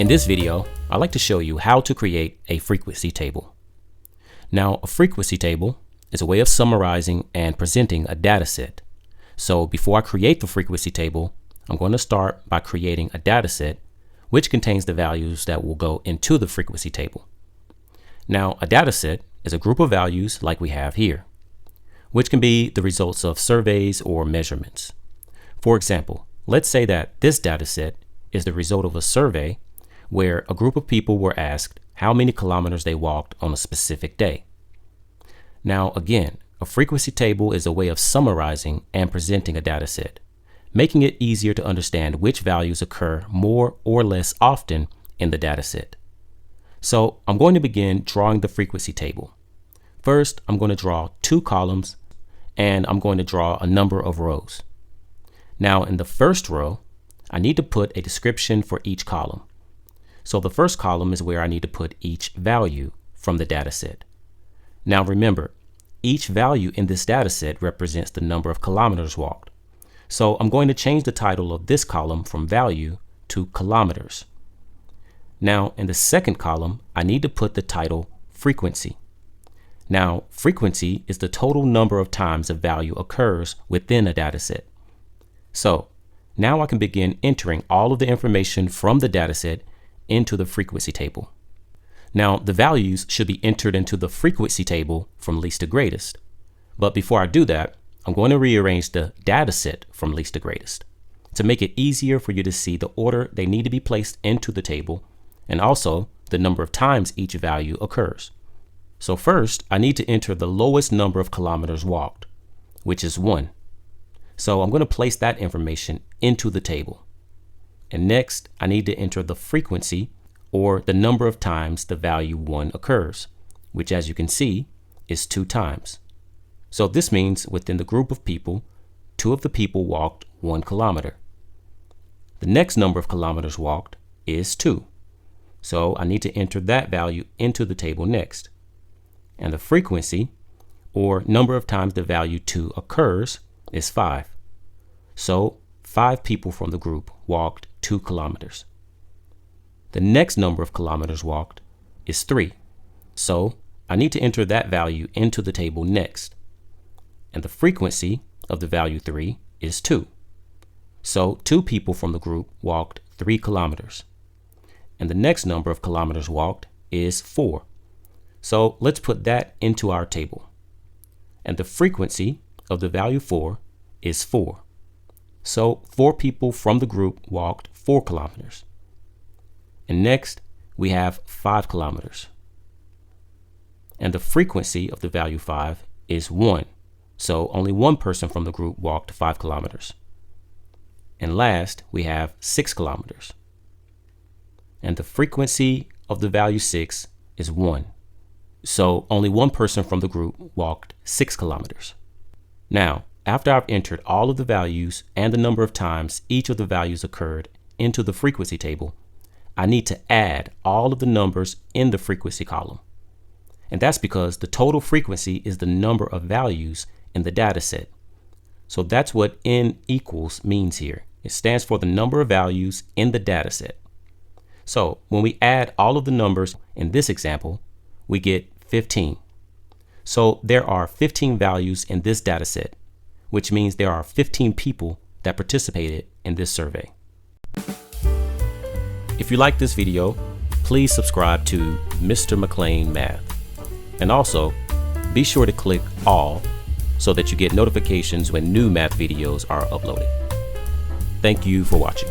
In this video, I'd like to show you how to create a frequency table. Now, a frequency table is a way of summarizing and presenting a data set. So before I create the frequency table, I'm going to start by creating a data set which contains the values that will go into the frequency table. Now, a data set is a group of values like we have here, which can be the results of surveys or measurements. For example, let's say that this data set is the result of a survey where a group of people were asked how many kilometers they walked on a specific day. Now, again, a frequency table is a way of summarizing and presenting a data set, making it easier to understand which values occur more or less often in the data set. So I'm going to begin drawing the frequency table. First, I'm going to draw 2 columns and I'm going to draw a number of rows. Now, in the first row, I need to put a description for each column. So the first column is where I need to put each value from the data set. Now remember, each value in this data set represents the number of kilometers walked. So I'm going to change the title of this column from value to kilometers. Now in the second column, I need to put the title frequency. Now frequency is the total number of times a value occurs within a data set. So now I can begin entering all of the information from the data set into the frequency table. Now the values should be entered into the frequency table from least to greatest. But before I do that, I'm going to rearrange the data set from least to greatest to make it easier for you to see the order they need to be placed into the table and also the number of times each value occurs. So first, I need to enter the lowest number of kilometers walked, which is 1. So I'm going to place that information into the table. And next, I need to enter the frequency, or the number of times the value 1 occurs, which, as you can see, is 2 times. So this means within the group of people, 2 of the people walked 1 kilometer. The next number of kilometers walked is 2. So I need to enter that value into the table next. And the frequency, or number of times the value 2 occurs, is 5. So 5 people from the group walked 2 kilometers. The next number of kilometers walked is 3. So I need to enter that value into the table next. And the frequency of the value 3 is 2. So 2 people from the group walked 3 kilometers. And the next number of kilometers walked is 4. So let's put that into our table. And the frequency of the value 4 is 4. So 4 people from the group walked 4 kilometers. And next, we have 5 kilometers. And the frequency of the value 5 is 1. So only 1 person from the group walked 5 kilometers. And last, we have 6 kilometers. And the frequency of the value 6 is 1. So only 1 person from the group walked 6 kilometers. Now, after I've entered all of the values and the number of times each of the values occurred into the frequency table, I need to add all of the numbers in the frequency column. And that's because the total frequency is the number of values in the data set. So that's what N equals means here. It stands for the number of values in the data set. So when we add all of the numbers in this example, we get 15. So there are 15 values in this data set, which means there are 15 people that participated in this survey. If you like this video, please subscribe to Mr. McLean Math. And also, be sure to click all so that you get notifications when new math videos are uploaded. Thank you for watching.